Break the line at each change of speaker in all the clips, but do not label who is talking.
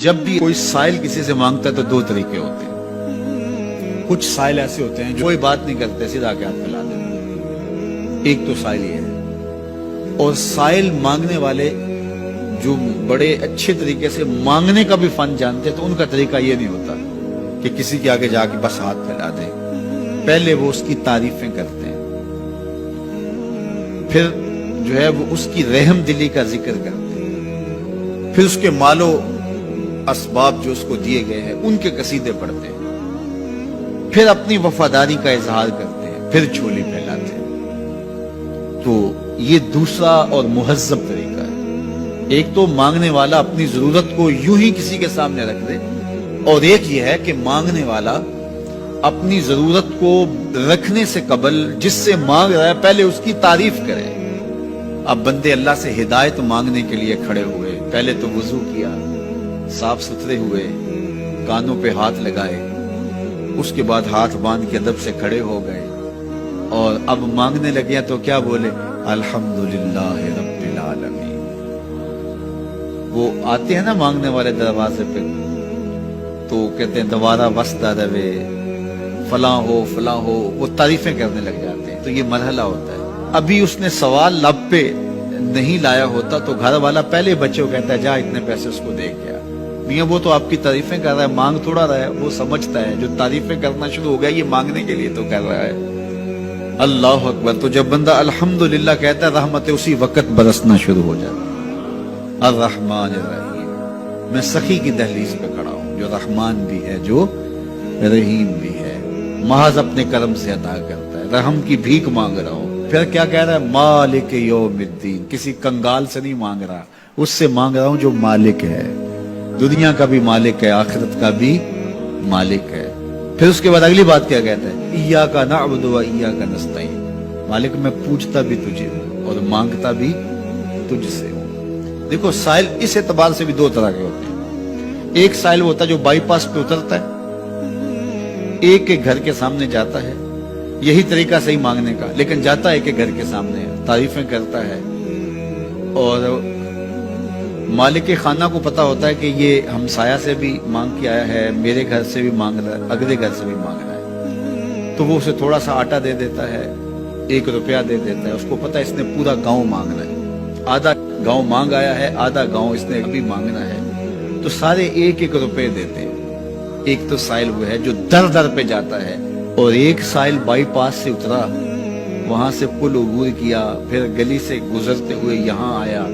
جب بھی کوئی سائل کسی سے مانگتا ہے تو دو طریقے ہوتے ہیں. کچھ سائل ایسے ہوتے ہیں جو کوئی بات نہیں کرتے، سیدھا کے ہاتھ پھیلا دیتے ہیں. ایک تو سائل یہ ہے. اور سائل مانگنے والے جو بڑے اچھے طریقے سے مانگنے کا بھی فن جانتے ہیں تو ان کا طریقہ یہ نہیں ہوتا کہ کسی کے آگے جا کے بس ہاتھ پھیلا دیں. پہلے وہ اس کی تعریفیں کرتے ہیں، پھر جو ہے وہ اس کی رحم دلی کا ذکر کرتے ہیں، پھر اس کے مال و اسباب جو اس کو دیے گئے ہیں ان کے قصیدے پڑھتے ہیں، پھر اپنی وفاداری کا اظہار کرتے ہیں، پھر جھولی پھیلاتے ہیں. تو یہ دوسرا اور مہذب طریقہ ہے. ایک تو مانگنے والا اپنی ضرورت کو یوں ہی کسی کے سامنے رکھ دے، اور ایک یہ ہے کہ مانگنے والا اپنی ضرورت کو رکھنے سے قبل جس سے مانگ رہا ہے پہلے اس کی تعریف کرے. اب بندے اللہ سے ہدایت مانگنے کے لیے کھڑے ہوئے، پہلے تو وضو کیا، صاف ستھرے ہوئے، کانوں پہ ہاتھ لگائے، اس کے بعد ہاتھ باندھ کے ادب سے کھڑے ہو گئے، اور اب مانگنے لگے تو کیا بولے؟ الحمدللہ رب العالمین. وہ آتے ہیں نا مانگنے والے دروازے پہ تو کہتے ہیں دوبارہ وسطہ روے، فلاں ہو فلاں ہو، وہ تعریفیں کرنے لگ جاتے ہیں. تو یہ مرحلہ ہوتا ہے. ابھی اس نے سوال لب پہ نہیں لایا ہوتا تو گھر والا پہلے بچے کو کہتا ہے جا اتنے پیسے اس کو دے گیا. میاں وہ تو آپ کی تعریفیں کر رہا ہے، مانگ تھوڑا رہا ہے. وہ سمجھتا ہے جو تعریفیں کرنا شروع ہو گیا یہ مانگنے کے لیے تو کر رہا ہے. اللہ اکبر. تو جب بندہ الحمدللہ کہتا ہے رحمتیں اسی وقت برسنا شروع ہو جاتی. الرحمن الرحیم. میں سخی کی دہلیز پہ کھڑا ہوں جو رحمان بھی ہے جو رحیم بھی ہے، محض اپنے کرم سے عطا کرتا ہے. رحم کی بھیک مانگ رہا ہوں. پھر کیا کہہ رہا ہے؟ مالک یوم الدین. کسی کنگال سے نہیں مانگ رہا، اس سے مانگ رہا ہوں جو مالک ہے، دنیا کا بھی مالک ہے، آخرت کا بھی مالک ہے. پھر اس کے بعد اگلی بات کیا کہتا ہے؟ ایاک نعبد و ایاک نستعین. مالک میں پوچھتا بھی تجھے ہوں اور مانگتا بھی تجھ سے ہوں. دیکھو سائل اس اعتبار سے بھی دو طرح کے ہوتے ہیں. ایک سائل ہوتا ہے جو بائی پاس پہ اترتا ہے، ایک کے گھر کے سامنے جاتا ہے، یہی طریقہ صحیح مانگنے کا، لیکن جاتا ہے کہ گھر کے سامنے تعریفیں کرتا ہے، اور مالک خانہ کو پتا ہوتا ہے کہ یہ ہمسایہ سے بھی مانگ کے آیا ہے، میرے گھر سے بھی مانگ رہا ہے، اگلے گھر سے بھی مانگ رہا ہے. تو وہ اسے تھوڑا سا آٹا دے دیتا ہے، 1 روپیہ دے دیتا ہے. اس کو پتا ہے اس نے پورا گاؤں مانگنا ہے، آدھا گاؤں مانگ آیا ہے، آدھا گاؤں اس نے ابھی مانگنا ہے. تو سارے 1-1 روپے دیتے ہیں. ایک تو سائل وہ ہے جو در در پہ جاتا ہے، اور ایک سائل بائی پاس سے اترا، وہاں سے پل عبور کیا، پھر گلی سے گزرتے ہوئے یہاں آیا،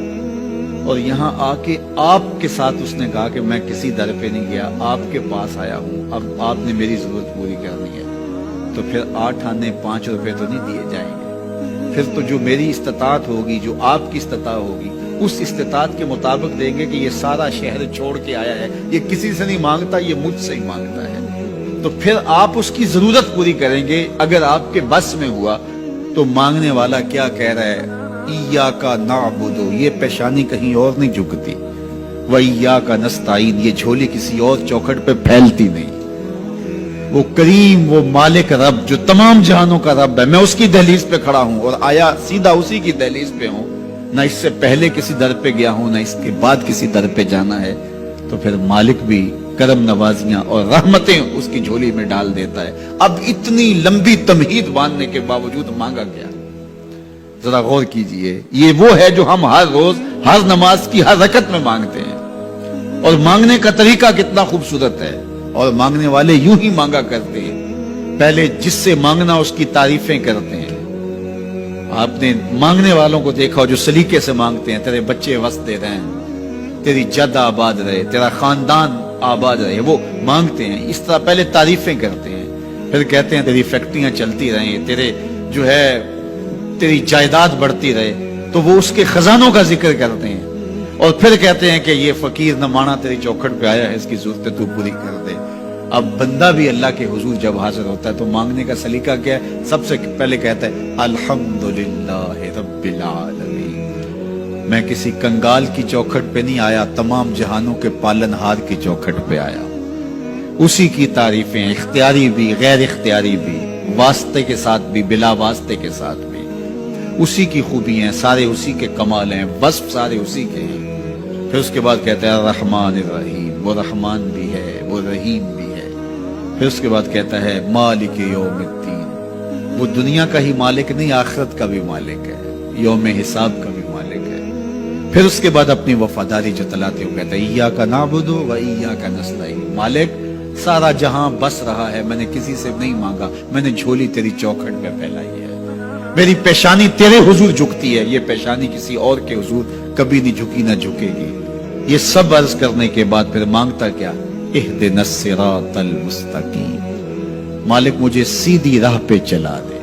اور یہاں آ کے آپ کے ساتھ اس نے کہا کہ میں کسی در پہ نہیں گیا، آپ کے پاس آیا ہوں، اب آپ نے میری ضرورت پوری کرنی ہے. تو پھر 8 آنے 5 روپے تو نہیں دیے جائیں گے. پھر تو جو میری استطاعت ہوگی، جو آپ کی استطاعت ہوگی، اس استطاعت کے مطابق دیں گے کہ یہ سارا شہر چھوڑ کے آیا ہے، یہ کسی سے نہیں مانگتا، یہ مجھ سے ہی مانگتا ہے. تو پھر آپ اس کی ضرورت پوری کریں گے. اگر آپ کے بس میں ہوا تو مانگنے والا کیا کہہ رہا ہے؟ ایاک نعبد. یہ پیشانی کہیں اور نہیں جھکتی. و ایاک نستعین. یہ جھولی کسی اور چوکھٹ پہ پھیلتی نہیں. وہ کریم، وہ مالک رب جو تمام جہانوں کا رب ہے، میں اس کی دہلیز پہ کھڑا ہوں اور آیا سیدھا اسی کی دہلیز پہ ہوں. نہ اس سے پہلے کسی در پہ گیا ہوں، نہ اس کے بعد کسی در پہ جانا ہے. تو پھر مالک بھی کرم نوازیاں اور رحمتیں اس کی جھولی میں ڈال دیتا ہے. اب اتنی لمبی تمہید باندھنے کے باوجود مانگا گیا. ذرا غور کیجئے، یہ وہ ہے جو ہم ہر روز ہر نماز کی ہر رکعت میں مانگتے ہیں، اور مانگنے کا طریقہ کتنا خوبصورت ہے. اور مانگنے والے یوں ہی مانگا کرتے ہیں، پہلے جس سے مانگنا اس کی تعریفیں کرتے ہیں. آپ نے مانگنے والوں کو دیکھا جو سلیقے سے مانگتے ہیں، تیرے بچے وسطے رہیں، تیری جد آباد رہے، تیرا خاندان آباد رہے. وہ مانگتے ہیں اس طرح، پہلے تعریفیں کرتے ہیں، پھر کہتے ہیں تیری فیکٹریاں چلتی رہیں، تیرے جو ہے تیری جائیداد بڑھتی رہے. تو وہ اس کے خزانوں کا ذکر کرتے ہیں، اور پھر کہتے ہیں کہ یہ فقیر نمانہ تیری چوکھٹ پہ آیا ہے، اس کی ضرورتیں تو پوری کر دے. اب بندہ بھی اللہ کے حضور جب حاضر ہوتا ہے تو مانگنے کا سلیقہ کیا ہے؟ سب سے پہلے کہتا ہے الحمدللہ رب العالمین. میں کسی کنگال کی چوکھٹ پہ نہیں آیا، تمام جہانوں کے پالن ہار کی چوکھٹ پہ آیا. اسی کی تعریفیں اختیاری بھی غیر اختیاری بھی، واسطے کے ساتھ بھی بلا واسطے کے ساتھ بھی، اسی کی خوبی ہیں، سارے اسی کے کمال ہیں، وصف سارے اسی کے ہیں. پھر اس کے بعد کہتا ہے الرحمن الرحیم، وہ رحمان بھی ہے، وہ رحیم بھی ہے۔ پھر اس کے بعد کہتا ہے مالک یوم الدین، وہ دنیا کا ہی مالک نہیں، آخرت کا بھی مالک ہے، یوم حساب کا بھی مالک ہے۔ پھر اس کے بعد اپنی وفاداری جتلاتے ہوئے کہتا ہے ایاک نعبد و ایاک نستعین، مالک سارا جہاں بس رہا ہے، میں نے کسی سے نہیں مانگا، میں نے جھولی تیری چوکھٹ میں پھیلائی ہے، میری پیشانی تیرے حضور جھکتی ہے، یہ پیشانی کسی اور کے حضور کبھی نہیں جھکی نہ جھکے گی۔ یہ سب عرض کرنے کے بعد پھر مانگتا کیا؟ اہدنا الصراط المستقیم، مالک مجھے سیدھی راہ پہ چلا دے،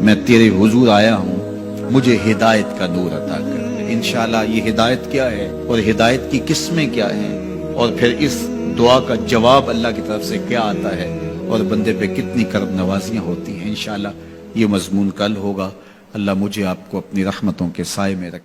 میں تیرے حضور آیا ہوں، مجھے ہدایت کا نور عطا کر دے۔ انشاءاللہ یہ ہدایت کیا ہے اور ہدایت کی قسمیں کیا ہیں، اور پھر اس دعا کا جواب اللہ کی طرف سے کیا آتا ہے، اور بندے پہ کتنی کرم نوازیاں ہوتی ہیں، انشاءاللہ یہ مضمون کل ہوگا۔ اللہ مجھے آپ کو اپنی رحمتوں کے سائے میں رکھے۔